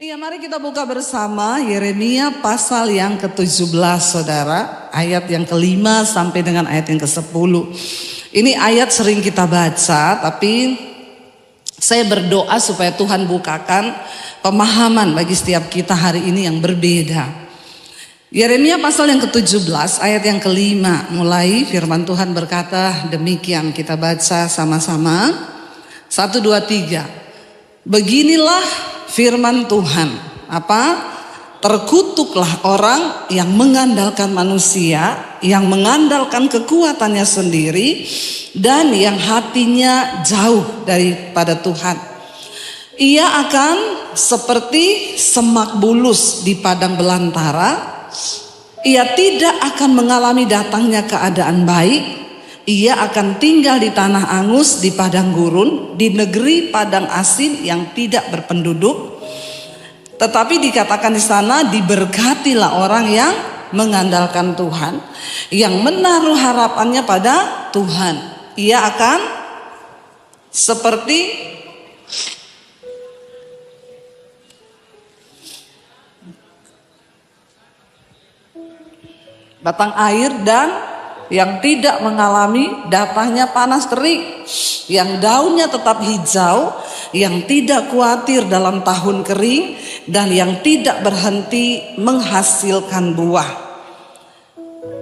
Iya, mari kita buka bersama Yeremia pasal yang ke-17, saudara. Ayat yang ke-5 sampai dengan ayat yang ke-10. Ini ayat sering kita baca, tapi saya berdoa supaya Tuhan bukakan pemahaman bagi setiap kita hari ini yang berbeda. Yeremia pasal yang ke-17, ayat yang ke-5. Mulai firman Tuhan berkata demikian, kita baca sama-sama. 1, 2, 3. Beginilah firman Tuhan, terkutuklah orang yang mengandalkan manusia, yang mengandalkan kekuatannya sendiri, dan yang hatinya jauh daripada Tuhan. Ia akan seperti semak bulus di padang belantara. Ia tidak akan mengalami datangnya keadaan baik. Ia akan tinggal di tanah angus, di padang gurun, di negeri padang asin yang tidak berpenduduk. Tetapi dikatakan di sana, diberkatilah orang yang mengandalkan Tuhan, yang menaruh harapannya pada Tuhan. Ia akan seperti batang air dan yang tidak mengalami datangnya panas terik, yang daunnya tetap hijau, yang tidak khawatir dalam tahun kering, dan yang tidak berhenti menghasilkan buah.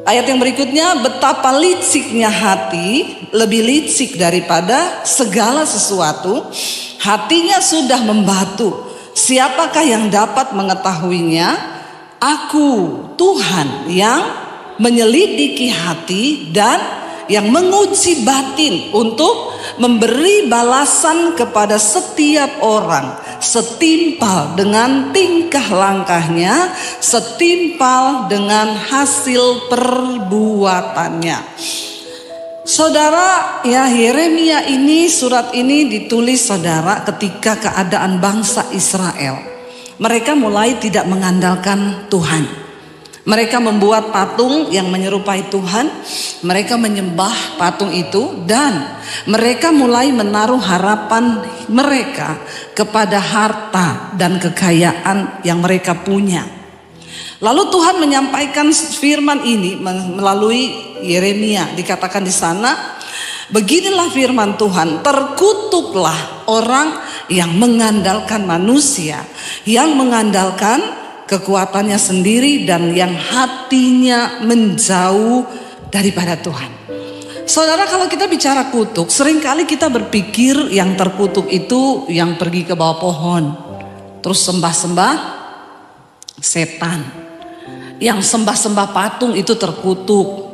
Ayat yang berikutnya, betapa liciknya hati, lebih licik daripada segala sesuatu, hatinya sudah membatu, siapakah yang dapat mengetahuinya? Aku, Tuhan, yang menyelidiki hati dan yang menguji batin untuk memberi balasan kepada setiap orang setimpal dengan tingkah langkahnya, setimpal dengan hasil perbuatannya. Saudara, ya, Yeremia ini, surat ini ditulis saudara ketika keadaan bangsa Israel, mereka mulai tidak mengandalkan Tuhan. Mereka membuat patung yang menyerupai Tuhan. Mereka menyembah patung itu. Dan mereka mulai menaruh harapan mereka kepada harta dan kekayaan yang mereka punya. Lalu Tuhan menyampaikan firman ini melalui Yeremia. Dikatakan di sana, beginilah firman Tuhan, terkutuklah orang yang mengandalkan manusia, yang mengandalkan kekuatannya sendiri, dan yang hatinya menjauh daripada Tuhan. Saudara, kalau kita bicara kutuk, seringkali kita berpikir yang terkutuk itu yang pergi ke bawah pohon, terus sembah-sembah setan, yang sembah-sembah patung itu terkutuk.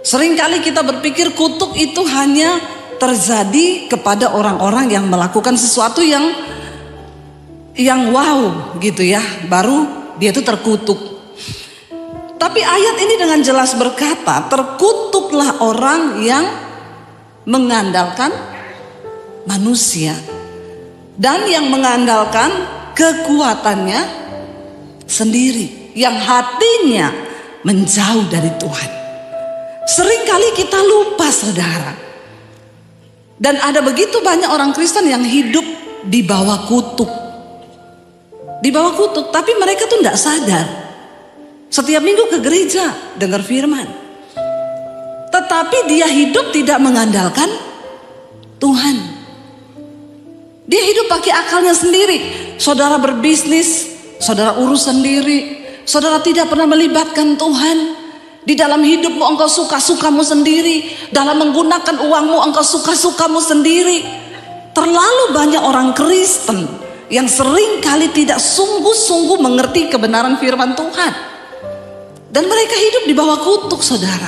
Seringkali kita berpikir kutuk itu hanya terjadi kepada orang-orang yang melakukan sesuatu yang wow gitu ya, baru dia itu terkutuk. Tapi ayat ini dengan jelas berkata, terkutuklah orang yang mengandalkan manusia dan yang mengandalkan kekuatannya sendiri, yang hatinya menjauh dari Tuhan. Seringkali kita lupa, saudara. Dan ada begitu banyak orang Kristen yang hidup di bawah kutuk. Di bawah kutuk, tapi mereka tuh tidak sadar. Setiap minggu ke gereja dengar firman, tetapi dia hidup tidak mengandalkan Tuhan. Dia hidup pakai akalnya sendiri. Saudara berbisnis, saudara urus sendiri. Saudara tidak pernah melibatkan Tuhan. Di dalam hidupmu engkau suka-sukamu sendiri. Dalam menggunakan uangmu engkau suka-sukamu sendiri. Terlalu banyak orang Kristen yang sering kali tidak sungguh-sungguh mengerti kebenaran firman Tuhan. Dan mereka hidup di bawah kutuk, saudara.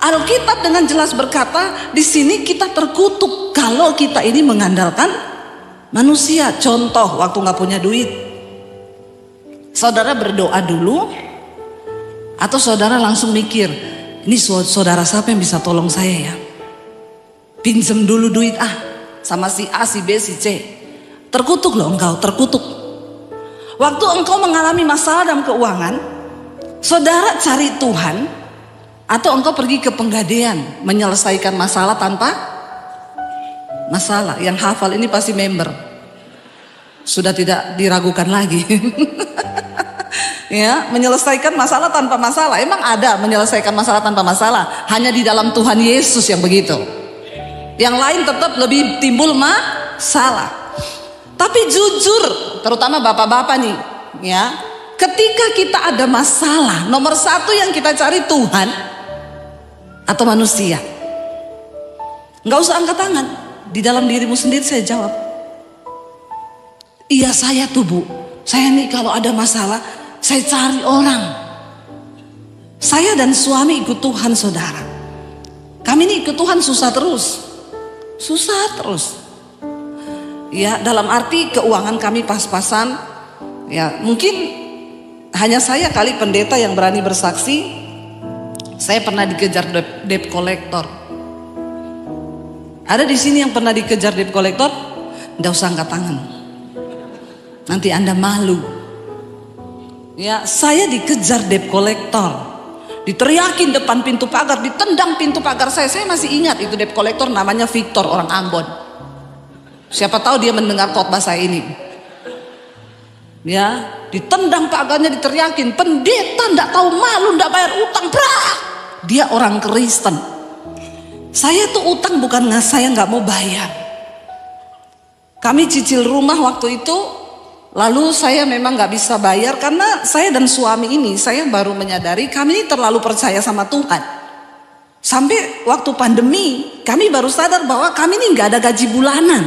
Alkitab dengan jelas berkata, di sini kita terkutuk kalau kita ini mengandalkan manusia. Contoh, waktu gak punya duit, saudara berdoa dulu, atau saudara langsung mikir, ini saudara siapa yang bisa tolong saya ya? Pinjam dulu duit sama si A, si B, si C. Terkutuk loh engkau, terkutuk. Waktu engkau mengalami masalah dalam keuangan, saudara cari Tuhan, atau engkau pergi ke penggadean menyelesaikan masalah tanpa masalah. Yang hafal ini pasti member. sudah tidak diragukan lagi. Ya, menyelesaikan masalah tanpa masalah. Emang ada menyelesaikan masalah tanpa masalah? Hanya di dalam Tuhan Yesus yang begitu. Yang lain tetap lebih timbul masalah. Tapi jujur, terutama bapak-bapak nih, ya, ketika kita ada masalah, nomor satu yang kita cari Tuhan atau manusia? Nggak usah angkat tangan. Di dalam dirimu sendiri saya jawab. Iya saya tuh Bu. Saya nih kalau ada masalah, saya cari orang. Saya dan suami ikut Tuhan saudara. Kami ini ikut Tuhan susah terus. Susah terus. Ya dalam arti keuangan kami pas-pasan. Ya mungkin hanya saya kali pendeta yang berani bersaksi. Saya pernah dikejar debt collector. Ada di sini yang pernah dikejar debt collector? Nggak usah angkat tangan. Nanti Anda malu. Ya, saya dikejar debt collector. Diteriakin depan pintu pagar, ditendang pintu pagar saya. Saya masih ingat itu debt collector namanya Victor, orang Ambon. Siapa tahu dia mendengar khotbah saya ini. Ya, ditendang pagarnya, diteriakin, pendeta ndak tahu malu, ndak bayar utang, brak. Dia orang Kristen. Saya tuh utang bukan saya nggak mau bayar. Kami cicil rumah waktu itu, lalu saya memang nggak bisa bayar karena saya dan suami ini, saya baru menyadari kami ini terlalu percaya sama Tuhan. Sampai waktu pandemi, kami baru sadar bahwa kami ini nggak ada gaji bulanan.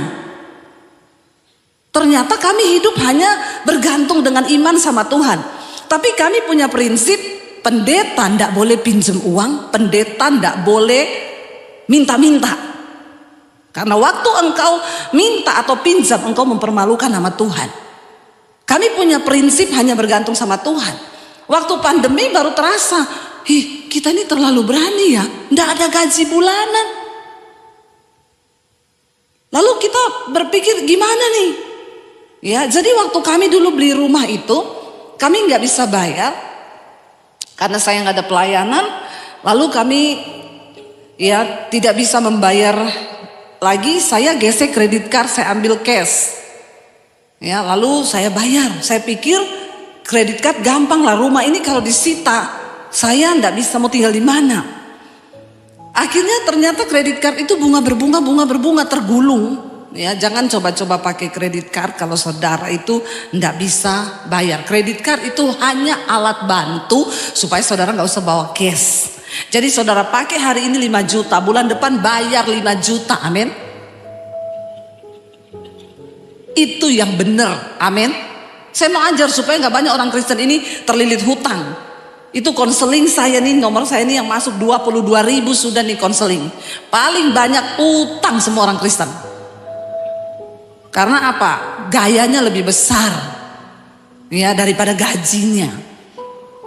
Ternyata kami hidup hanya bergantung dengan iman sama Tuhan. Tapi kami punya prinsip, pendeta ndak boleh pinjam uang, pendeta ndak boleh minta-minta. Karena waktu engkau minta atau pinjam, engkau mempermalukan nama Tuhan. Kami punya prinsip hanya bergantung sama Tuhan. Waktu pandemi baru terasa, kita ini terlalu berani ya, ndak ada gaji bulanan. Lalu kita berpikir gimana nih? Ya, jadi waktu kami dulu beli rumah itu, kami nggak bisa bayar karena saya nggak ada pelayanan. Lalu kami ya tidak bisa membayar lagi, saya gesek kredit card, saya ambil cash. Ya, lalu saya bayar. Saya pikir kredit card gampang lah, rumah ini kalau disita, saya ndak bisa mau tinggal di mana. Akhirnya ternyata kredit card itu bunga berbunga tergulung. Ya, jangan coba-coba pakai kredit card kalau saudara itu ndak bisa bayar. Kredit card itu hanya alat bantu supaya saudara nggak usah bawa cash. Jadi saudara pakai hari ini 5 juta, bulan depan bayar 5 juta, amin. Itu yang benar, amin. Saya mau ajar supaya nggak banyak orang Kristen ini terlilit hutang. Itu konseling saya nih, nomor saya ini yang masuk 22.000 sudah nih konseling. Paling banyak utang semua orang Kristen. Karena apa? Gayanya lebih besar ya daripada gajinya.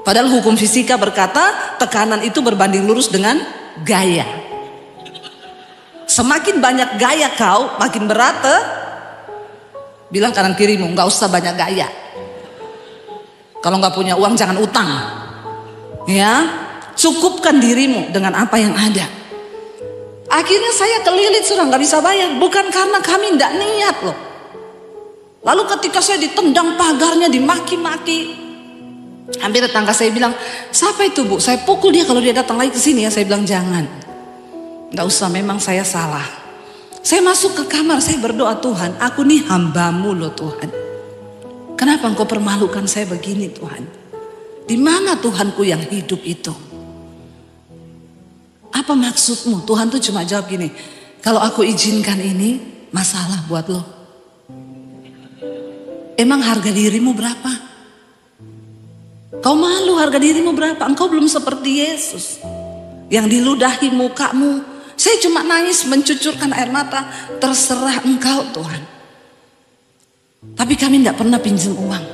Padahal hukum fisika berkata tekanan itu berbanding lurus dengan gaya. Semakin banyak gaya kau, makin berat. Bilang kanan kirimu, nggak usah banyak gaya. Kalau nggak punya uang jangan utang. Ya, cukupkan dirimu dengan apa yang ada. Akhirnya saya kelilit sudah nggak bisa bayar, bukan karena kami nggak niat loh. Lalu ketika saya ditendang pagarnya, dimaki-maki, hampir tetangga saya bilang, siapa itu Bu? Saya pukul dia kalau dia datang lagi ke sini ya. Saya bilang jangan, nggak usah, memang saya salah. Saya masuk ke kamar, saya berdoa, Tuhan, aku nih hambamu loh Tuhan. Kenapa engkau permalukan saya begini Tuhan? Di mana Tuhanku yang hidup itu? Apa maksudmu? Tuhan tuh cuma jawab gini, kalau aku izinkan ini masalah buat lo. Emang harga dirimu berapa? Kau malu harga dirimu berapa? Engkau belum seperti Yesus yang diludahi mukamu. Saya cuma nangis mencucurkan air mata. Terserah engkau Tuhan. Tapi kami tidak pernah pinjam uang.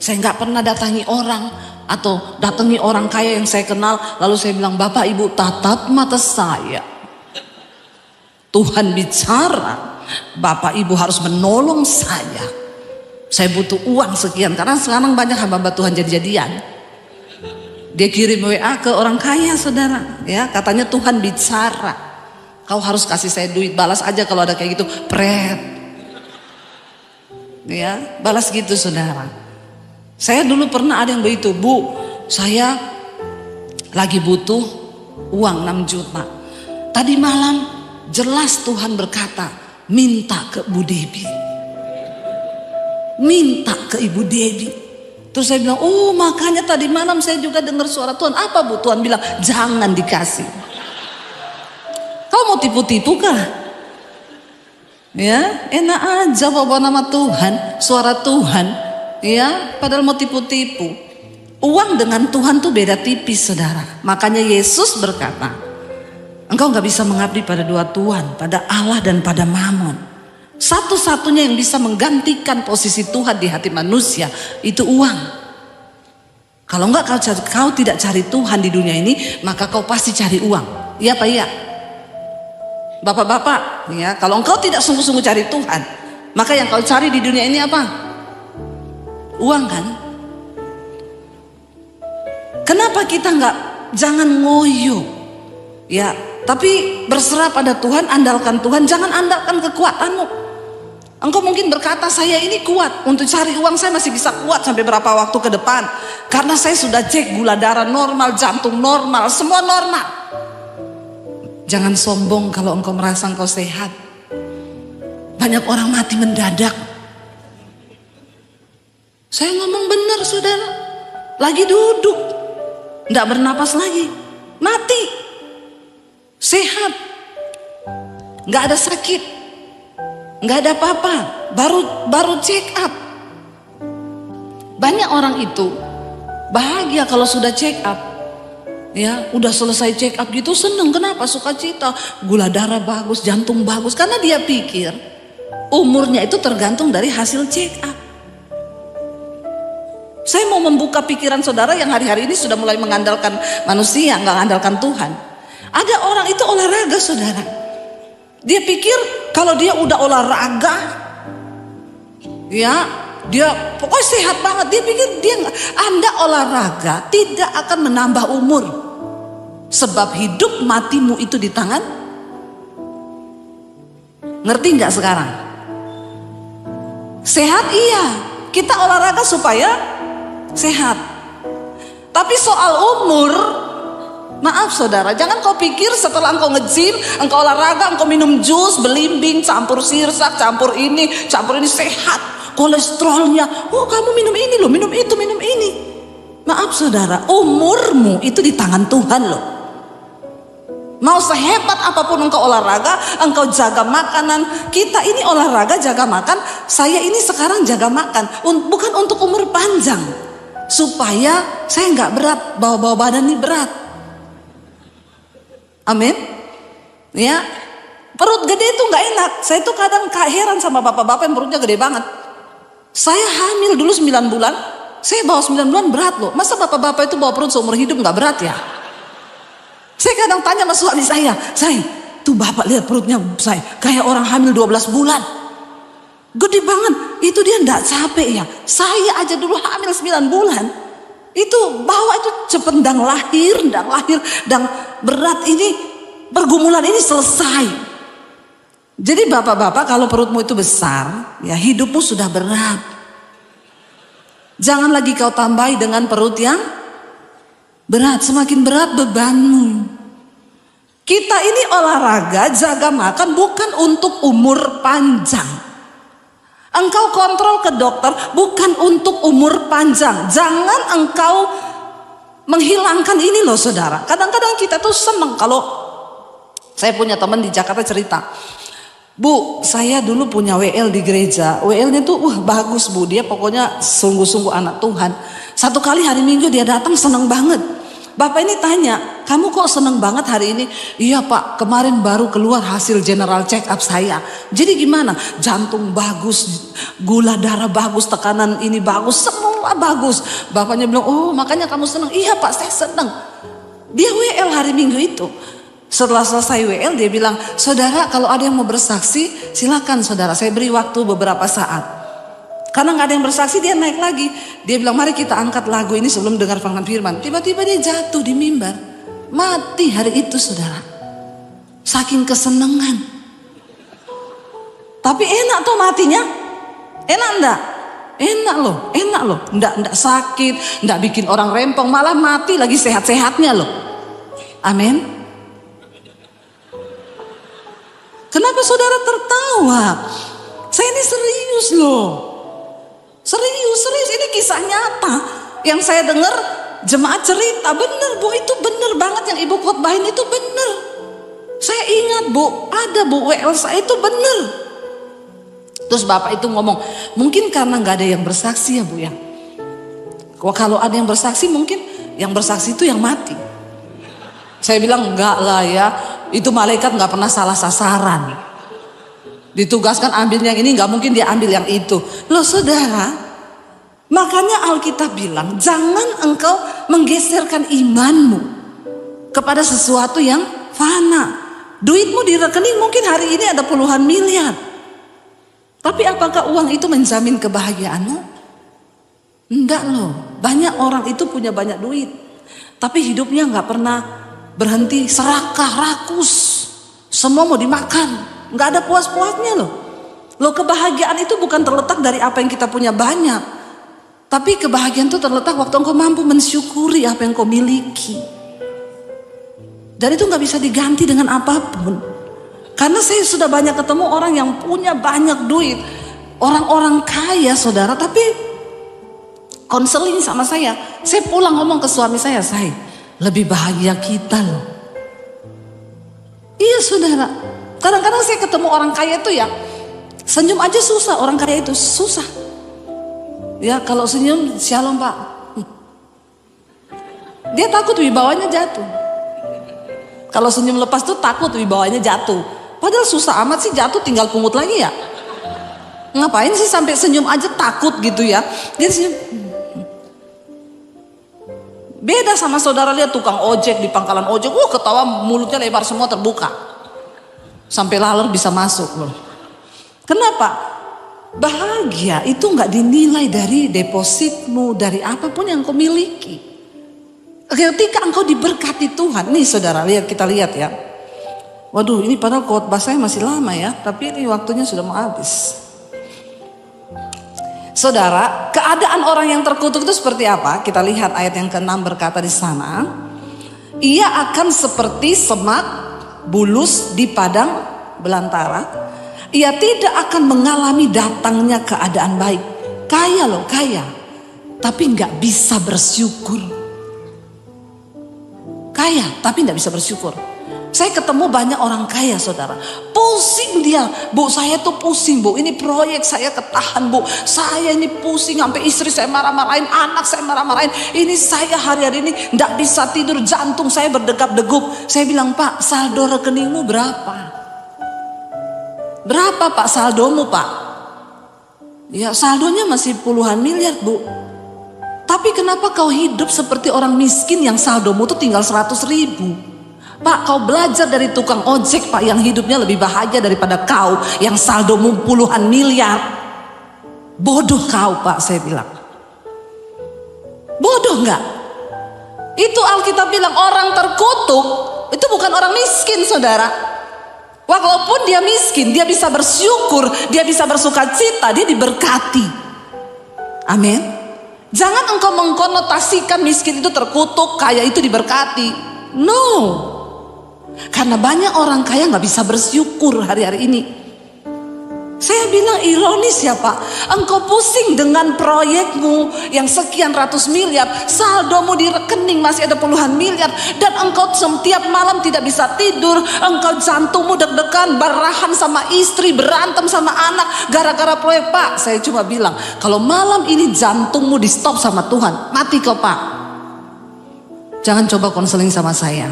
Saya nggak pernah datangi orang atau datangi orang kaya yang saya kenal lalu saya bilang, Bapak Ibu tatap mata saya, Tuhan bicara, Bapak Ibu harus menolong saya butuh uang sekian. Karena sekarang banyak hamba Tuhan jadi-jadian, dia kirim WA ke orang kaya saudara, ya katanya Tuhan bicara, kau harus kasih saya duit, balas aja kalau ada kayak gitu, pret. Ya, balas gitu saudara. Saya dulu pernah ada yang begitu, Bu, saya lagi butuh uang 6 juta. Tadi malam jelas Tuhan berkata, minta ke Bu Debbie. Minta ke Ibu Debbie. Terus saya bilang, oh makanya tadi malam saya juga dengar suara Tuhan. Apa Bu? Tuhan bilang, jangan dikasih. Kau mau tipu-tipu kah? Ya, enak aja bawa nama Tuhan, suara Tuhan. Ya, padahal mau tipu-tipu. Uang dengan Tuhan tuh beda tipis saudara. Makanya Yesus berkata, engkau gak bisa mengabdi pada dua Tuhan, pada Allah dan pada Mammon. Satu-satunya yang bisa menggantikan posisi Tuhan di hati manusia itu uang. Kalau enggak kau tidak cari Tuhan di dunia ini, maka kau pasti cari uang. Iya Pak, iya. Bapak-bapak, ya, kalau engkau tidak sungguh-sungguh cari Tuhan, maka yang kau cari di dunia ini apa? Uang kan? Kenapa kita jangan ngoyo, ya, tapi berserah pada Tuhan, andalkan Tuhan, jangan andalkan kekuatanmu. Engkau mungkin berkata, saya ini kuat untuk cari uang, saya masih bisa kuat sampai berapa waktu ke depan, karena saya sudah cek gula darah normal, jantung normal, semua normal. Jangan sombong kalau engkau merasa engkau sehat. Banyak orang mati mendadak. Saya ngomong benar saudara. Lagi duduk, tidak bernapas lagi, mati. Sehat, nggak ada sakit, nggak ada apa-apa, baru check up. Banyak orang itu bahagia kalau sudah check up. Ya, udah selesai check up gitu seneng. Kenapa? Sukacita, gula darah bagus, jantung bagus, karena dia pikir umurnya itu tergantung dari hasil check up. Saya mau membuka pikiran saudara yang hari-hari ini sudah mulai mengandalkan manusia, nggak mengandalkan Tuhan. Ada orang itu olahraga saudara. Dia pikir kalau dia udah olahraga, ya dia pokoknya sehat banget. Dia pikir Anda olahraga tidak akan menambah umur. Sebab hidup matimu itu di tangan. Ngerti nggak sekarang? Sehat iya, kita olahraga supaya sehat. Tapi soal umur, maaf saudara, jangan kau pikir setelah engkau nge-gym, engkau olahraga, engkau minum jus, belimbing, campur sirsak, campur ini sehat. Kolesterolnya, oh kamu minum ini loh, minum itu, minum ini. Maaf saudara, umurmu itu di tangan Tuhan loh. Mau sehebat apapun engkau olahraga, engkau jaga makanan. Kita ini olahraga jaga makan, saya ini sekarang jaga makan, bukan untuk umur panjang, supaya saya nggak berat, bawa badan ini berat. Amin. Ya, perut gede itu nggak enak. Saya tuh kadang heran sama bapak-bapak yang perutnya gede banget. Saya hamil dulu 9 bulan, saya bawa 9 bulan berat loh. Masa bapak-bapak itu bawa perut seumur hidup nggak berat ya? Saya kadang tanya sama suami saya, tuh bapak lihat perutnya saya kayak orang hamil 12 bulan. Gede banget, itu dia nggak capek ya? Saya aja dulu hamil 9 bulan, itu bawa itu cepet dan lahir, dan berat ini, pergumulan ini selesai. Jadi bapak-bapak kalau perutmu itu besar, ya hidupmu sudah berat. Jangan lagi kau tambahi dengan perut yang berat, semakin berat bebanmu. Kita ini olahraga, jaga makan bukan untuk umur panjang. Engkau kontrol ke dokter bukan untuk umur panjang. Jangan engkau menghilangkan ini loh saudara. Kadang-kadang kita tuh seneng kalau saya punya teman di Jakarta cerita, Bu, saya dulu punya WL di gereja. WL-nya tuh bagus Bu, dia pokoknya sungguh-sungguh anak Tuhan. Satu kali hari Minggu dia datang seneng banget. Bapak ini tanya, kamu kok seneng banget hari ini? Iya Pak, kemarin baru keluar hasil general check up saya. Jadi gimana? Jantung bagus, gula darah bagus, tekanan ini bagus, semua bagus. Bapaknya bilang, oh makanya kamu seneng. Iya Pak, saya seneng. Dia WL hari Minggu itu. Setelah selesai WL dia bilang, saudara kalau ada yang mau bersaksi silakan saudara, saya beri waktu beberapa saat. Karena nggak ada yang bersaksi dia naik lagi. Dia bilang mari kita angkat lagu ini sebelum dengar firman. Tiba-tiba dia jatuh di mimbar, mati hari itu saudara. Saking kesenangan. Tapi enak tuh matinya. Enak enggak? Enak loh. Enggak sakit, enggak bikin orang rempong, malah mati lagi sehat-sehatnya loh. Amin. Kenapa saudara tertawa? Saya ini serius loh. Serius, ini kisah nyata. Yang saya dengar jemaat cerita, bener Bu, itu bener banget yang Ibu khotbahin itu bener. Saya ingat Bu, ada Bu WL saya itu bener. Terus Bapak itu ngomong, mungkin karena gak ada yang bersaksi ya Bu ya. Kalau ada yang bersaksi mungkin yang bersaksi itu yang mati. Saya bilang enggak lah ya, itu malaikat gak pernah salah sasaran. Ditugaskan ambil yang ini, gak mungkin dia ambil yang itu. Loh saudara, makanya Alkitab bilang jangan engkau menggeserkan imanmu kepada sesuatu yang fana. Duitmu di rekening mungkin hari ini ada puluhan miliar. Tapi apakah uang itu menjamin kebahagiaanmu? Enggak loh. Banyak orang itu punya banyak duit, tapi hidupnya gak pernah berhenti, serakah, rakus. Semua mau dimakan, gak ada puas-puasnya loh. Loh, kebahagiaan itu bukan terletak dari apa yang kita punya banyak, tapi kebahagiaan itu terletak waktu engkau mampu mensyukuri apa yang kau miliki. Dan itu gak bisa diganti dengan apapun. Karena saya sudah banyak ketemu orang yang punya banyak duit, orang-orang kaya saudara, tapi konseling sama saya pulang ngomong ke suami saya lebih bahagia kita loh. Iya saudara, kadang-kadang saya ketemu orang kaya itu ya, senyum aja susah, orang kaya itu susah. Ya kalau senyum, shalom Pak. Dia takut wibawanya jatuh. Kalau senyum lepas tuh takut wibawanya jatuh. Padahal susah amat sih jatuh, tinggal pungut lagi ya. Ngapain sih sampai senyum aja takut gitu ya. Dia senyum. Beda sama saudara lihat tukang ojek di pangkalan ojek, ketawa mulutnya lebar semua terbuka. Sampai laler bisa masuk loh. Kenapa? Bahagia itu nggak dinilai dari depositmu, dari apapun yang kau miliki. Ketika engkau diberkati Tuhan, nih saudara kita lihat ya. Waduh, ini padahal khotbah saya masih lama ya, tapi ini waktunya sudah mau habis. Saudara, keadaan orang yang terkutuk itu seperti apa? Kita lihat ayat yang ke-6 berkata di sana, ia akan seperti semak bulus di padang belantara. Ia tidak akan mengalami datangnya keadaan baik. Kaya loh, kaya, tapi nggak bisa bersyukur. Kaya, tapi nggak bisa bersyukur. Saya ketemu banyak orang kaya saudara, pusing dia, Bu saya tuh pusing Bu, ini proyek saya ketahan Bu, saya ini pusing sampai istri saya marah-marahin, anak saya marah-marahin, ini saya hari-hari ini gak bisa tidur, jantung saya berdegap-degup. Saya bilang Pak, saldo rekeningmu berapa? Berapa Pak saldomu Pak? Ya saldonya masih puluhan miliar Bu. Tapi kenapa kau hidup seperti orang miskin yang saldomu tuh tinggal 100.000? Pak, kau belajar dari tukang ojek Pak yang hidupnya lebih bahagia daripada kau yang saldomu puluhan miliar. Bodoh kau Pak, saya bilang. Bodoh nggak? Itu Alkitab bilang orang terkutuk itu bukan orang miskin saudara. Walaupun dia miskin, dia bisa bersyukur, dia bisa bersuka cita, dia diberkati. Amin. Jangan engkau mengkonotasikan miskin itu terkutuk, kaya itu diberkati. No. Karena banyak orang kaya gak bisa bersyukur hari-hari ini. Saya bilang ironis ya Pak, engkau pusing dengan proyekmu yang sekian ratus miliar, saldomu di rekening masih ada puluhan miliar, dan engkau setiap malam tidak bisa tidur, engkau jantungmu deg-degan, barahan sama istri, berantem sama anak gara-gara proyek. Pak, saya cuma bilang kalau malam ini jantungmu di stop sama Tuhan, mati kau Pak. Jangan coba konseling sama saya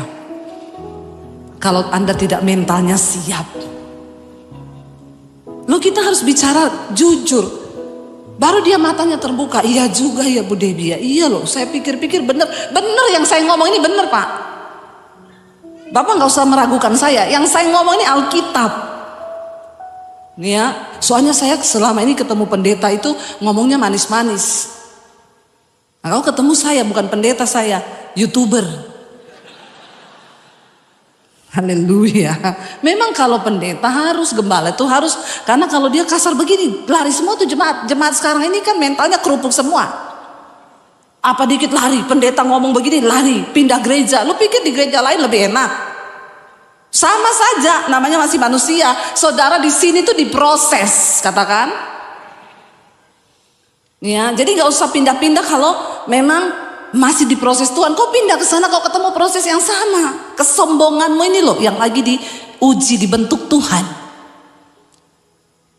kalau Anda tidak mentalnya siap. Lo kita harus bicara jujur. Baru dia matanya terbuka. Iya juga ya Bu Debbie ya. Iya loh, saya pikir-pikir bener yang saya ngomong ini bener Pak. Bapak gak usah meragukan saya. Yang saya ngomong ini Alkitab. Nih ya, soalnya saya selama ini ketemu pendeta itu ngomongnya manis-manis. Nah, kau ketemu saya bukan pendeta, saya YouTuber. Haleluya. Memang kalau pendeta harus, gembala itu harus, karena kalau dia kasar begini, lari semua tuh jemaat. Jemaat sekarang ini kan mentalnya kerupuk semua. Apa dikit lari, pendeta ngomong begini lari, pindah gereja. Lu pikir di gereja lain lebih enak? Sama saja, namanya masih manusia. Saudara di sini tuh diproses, katakan. Ya, jadi nggak usah pindah-pindah kalau memang masih diproses Tuhan. Kau pindah ke sana, kau ketemu proses yang sama. Kesombonganmu ini loh yang lagi diuji, dibentuk Tuhan.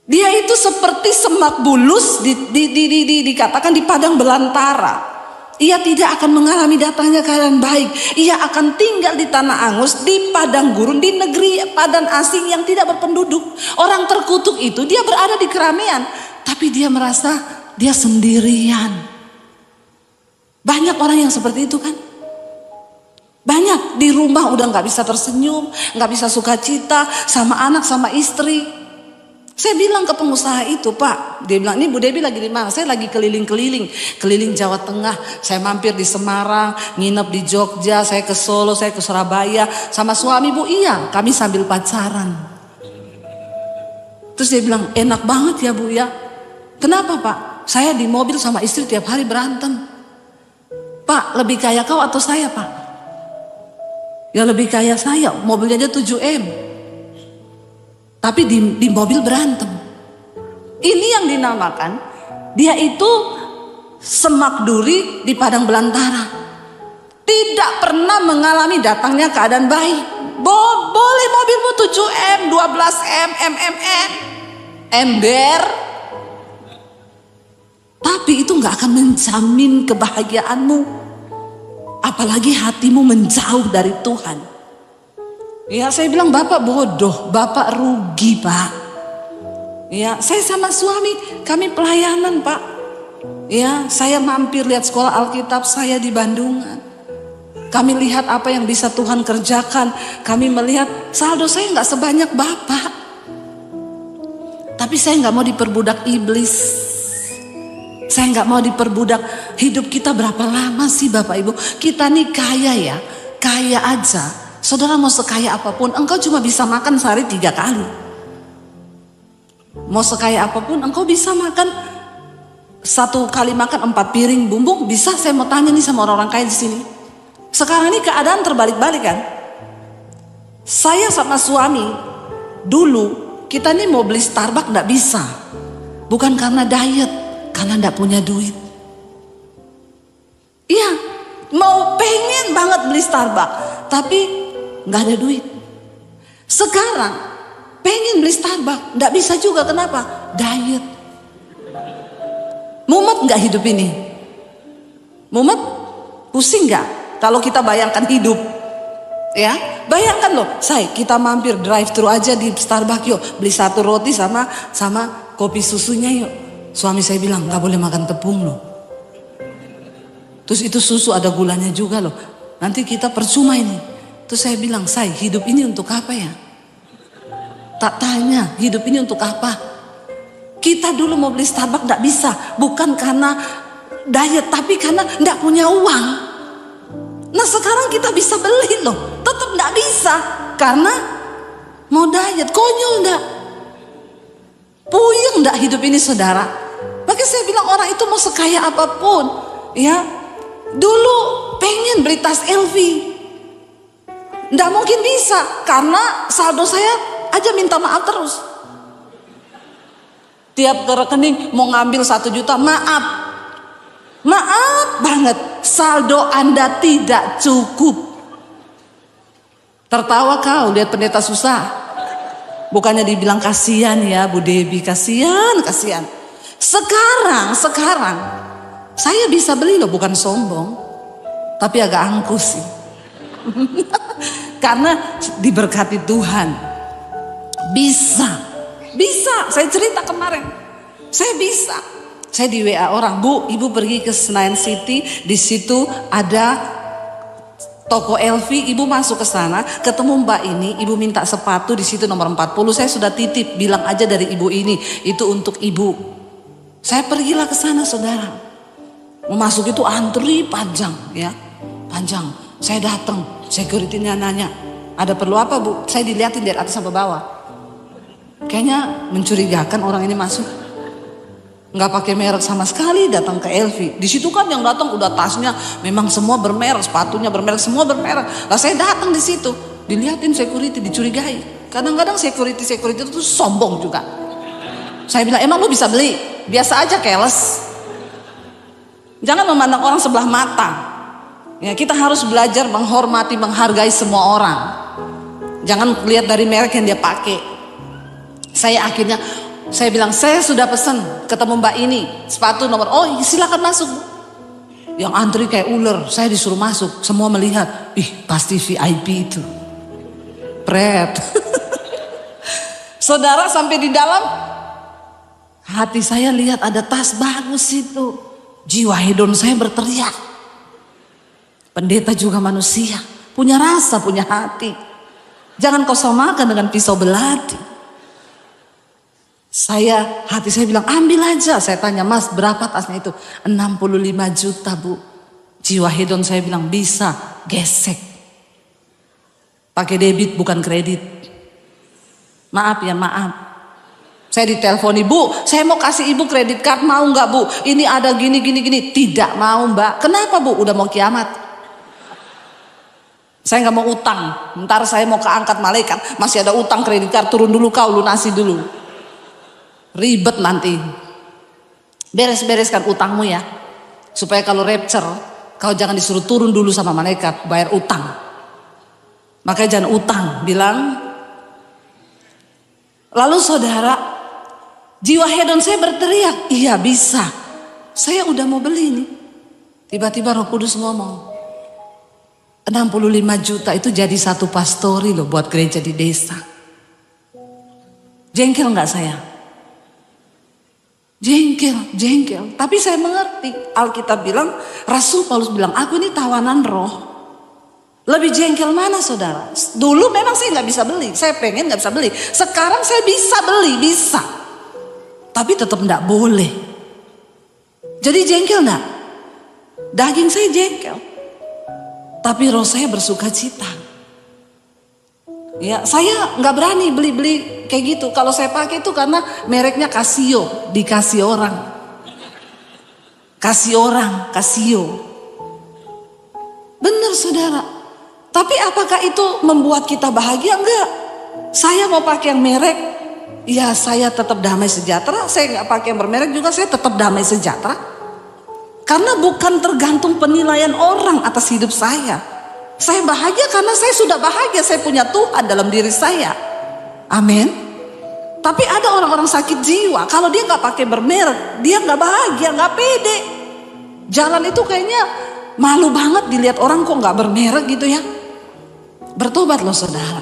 Dia itu seperti semak bulus dikatakan di padang belantara. Ia tidak akan mengalami datangnya keadaan baik. Ia akan tinggal di tanah angus, di padang gurun, di negeri padan asing yang tidak berpenduduk. Orang terkutuk itu dia berada di keramaian, tapi dia merasa dia sendirian. Banyak orang yang seperti itu kan. Banyak di rumah udah gak bisa tersenyum, gak bisa sukacita sama anak, sama istri. Saya bilang ke pengusaha itu, Pak, dia bilang, ini Bu Debbie lagi di mana? Saya lagi keliling Jawa Tengah. Saya mampir di Semarang, nginep di Jogja, saya ke Solo, saya ke Surabaya. Sama suami, Bu, iya, kami sambil pacaran. Terus dia bilang, enak banget ya Bu ya. Kenapa Pak? Saya di mobil sama istri tiap hari berantem. Pak, lebih kaya kau atau saya Pak? Ya lebih kaya saya, mobilnya aja 7M. Tapi di mobil berantem. Ini yang dinamakan, dia itu semak duri di padang belantara. Tidak pernah mengalami datangnya keadaan baik. Boleh mobilmu 7M, 12M, MMN, ember. Tapi itu gak akan menjamin kebahagiaanmu. Apalagi hatimu menjauh dari Tuhan. Ya saya bilang Bapak bodoh, Bapak rugi Pak. Ya saya sama suami, kami pelayanan Pak. Ya saya mampir lihat sekolah Alkitab saya di Bandungan. Kami lihat apa yang bisa Tuhan kerjakan. Kami melihat saldo saya gak sebanyak Bapak. Tapi saya gak mau diperbudak iblis. Saya nggak mau diperbudak. Hidup kita berapa lama sih Bapak Ibu? Kita nih kaya ya, kaya aja. Saudara mau sekaya apapun, engkau cuma bisa makan sehari 3 kali. Mau sekaya apapun, engkau bisa makan 1 kali makan 4 piring bumbu. Bisa? Saya mau tanya nih sama orang-orang kaya di sini. Sekarang ini keadaan terbalik-balik kan? Saya sama suami dulu kita nih mau beli Starbucks nggak bisa, bukan karena diet. Karena enggak punya duit. Iya, mau pengen banget beli Starbucks, tapi enggak ada duit. Sekarang pengen beli Starbucks, enggak bisa juga. Kenapa? Diet. Mumet enggak hidup ini? Mumet? Pusing enggak? Kalau kita bayangkan hidup. Ya, bayangkan loh, kita mampir drive thru aja di Starbucks yuk, beli 1 roti sama kopi susunya yuk. Suami saya bilang gak boleh makan tepung loh. Terus itu susu ada gulanya juga loh. Nanti kita percuma ini. Terus saya bilang, hidup ini untuk apa ya? Tak tanya, hidup ini untuk apa? Kita dulu mau beli Starbucks gak bisa. Bukan karena diet, tapi karena gak punya uang. Nah sekarang kita bisa beli loh. Tetap gak bisa. Karena mau diet, konyol gak? Puyeng gak hidup ini saudara? Makanya saya bilang orang itu mau sekaya apapun, ya. Dulu pengen beli tas LV, nggak mungkin bisa karena saldo saya aja minta maaf terus. Tiap ke rekening mau ngambil 1 juta, maaf banget, saldo Anda tidak cukup. Tertawa kau lihat pendeta susah. Bukannya dibilang kasihan ya Bu Debbie, kasihan. Sekarang saya bisa beli loh, bukan sombong, tapi agak angkuh sih. Karena diberkati Tuhan. Bisa. Saya cerita kemarin. Saya bisa. Saya di WA orang, Bu, Ibu pergi ke Senayan City, di situ ada toko LV, Ibu masuk ke sana, ketemu Mbak ini, Ibu minta sepatu di situ nomor 40, saya sudah titip, bilang aja dari Ibu ini, itu untuk Ibu. Saya pergilah ke sana saudara. Mau masuk itu antri panjang ya. Panjang. Saya datang, security-nya nanya, Ada perlu apa Bu? Saya dilihatin dari atas sampai bawah. Kayaknya mencurigakan orang ini masuk. Nggak pakai merek sama sekali, datang ke LV. Di situ kan yang datang udah tasnya memang semua bermerek, sepatunya bermerek, semua bermerek. Lah saya datang di situ, dilihatin security, dicurigai. Kadang-kadang security itu sombong juga. Saya bilang, emang lu bisa beli? Biasa aja, keles. Jangan memandang orang sebelah mata. Ya, kita harus belajar menghormati, menghargai semua orang. Jangan lihat dari merek yang dia pakai. Saya bilang, saya sudah pesan ketemu Mbak ini, sepatu nomor, oh silakan masuk. Yang antri kayak ular, saya disuruh masuk. Semua melihat, ih pasti VIP itu. Pret. Saudara, sampai di dalam, hati saya lihat ada tas bagus itu. Jiwa hedon saya berteriak. Pendeta juga manusia, punya rasa, punya hati. Jangan kau samakan dengan pisau belati. Hati saya bilang, ambil aja. Saya tanya, Mas berapa tasnya itu? 65 juta Bu. Jiwa hedon saya bilang, bisa, gesek. Pakai debit bukan kredit. Maaf ya, maaf. Saya diteleponi, Bu, saya mau kasih ibu kredit card, mau nggak Bu? Ini ada gini. Tidak mau Mbak. Kenapa Bu? Udah mau kiamat. Saya nggak mau utang. Ntar saya mau keangkat malaikat, masih ada utang kredit card, turun dulu kau, lunasi dulu. Ribet nanti. Beres-bereskan utangmu ya. Supaya kalau rapture, kau jangan disuruh turun dulu sama malaikat, bayar utang. Makanya jangan utang, bilang. Lalu saudara, jiwa hedon saya berteriak, iya bisa. Saya udah mau beli nih. Tiba-tiba Roh Kudus ngomong, 65 juta itu jadi satu pastori loh buat gereja di desa. Jengkel nggak saya? Jengkel. Tapi saya mengerti. Alkitab bilang, Rasul Paulus bilang, aku ini tawanan roh. Lebih jengkel mana saudara? Dulu memang saya nggak bisa beli. Saya pengen nggak bisa beli. Sekarang saya bisa beli, bisa. Tapi tetap nggak boleh. Jadi jengkel nggak? Daging saya jengkel. Tapi roh saya bersuka cita. Ya, saya nggak berani beli kayak gitu. Kalau saya pakai itu karena mereknya Casio, dikasih orang. Casio. Benar saudara. Tapi apakah itu membuat kita bahagia? Enggak. Saya mau pakai yang merek, ya saya tetap damai sejahtera. Saya nggak pakai yang bermerek juga, saya tetap damai sejahtera. Karena bukan tergantung penilaian orang atas hidup saya. Saya bahagia karena saya sudah bahagia. Saya punya Tuhan dalam diri saya. Amin. Tapi ada orang-orang sakit jiwa, kalau dia nggak pakai bermerek, dia nggak bahagia, nggak pede. Jalan itu kayaknya malu banget dilihat orang kok nggak bermerek gitu ya. Bertobat loh saudara.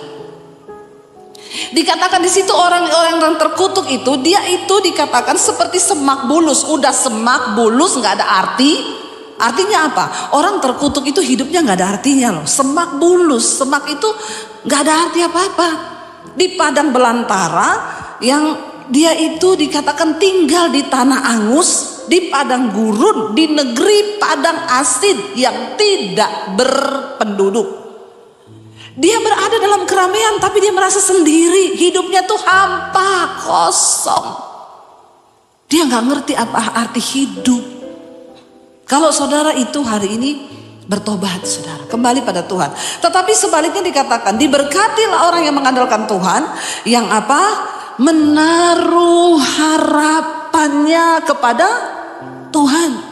Dikatakan di situ orang-orang yang terkutuk itu, dia itu dikatakan seperti semak bulus. Udah semak bulus nggak ada arti. Artinya apa? Orang terkutuk itu hidupnya nggak ada artinya loh. Semak bulus, semak itu nggak ada arti apa-apa. Di padang belantara yang dia itu dikatakan tinggal di tanah angus, di padang gurun, di negeri padang asin yang tidak berpenduduk. Dia berada dalam keramaian tapi dia merasa sendiri. Hidupnya tuh hampa, kosong. Dia gak ngerti apa arti hidup. Kalau saudara itu hari ini bertobat saudara, kembali pada Tuhan. Tetapi sebaliknya dikatakan, diberkatilah orang yang mengandalkan Tuhan, yang apa? Menaruh harapannya kepada Tuhan.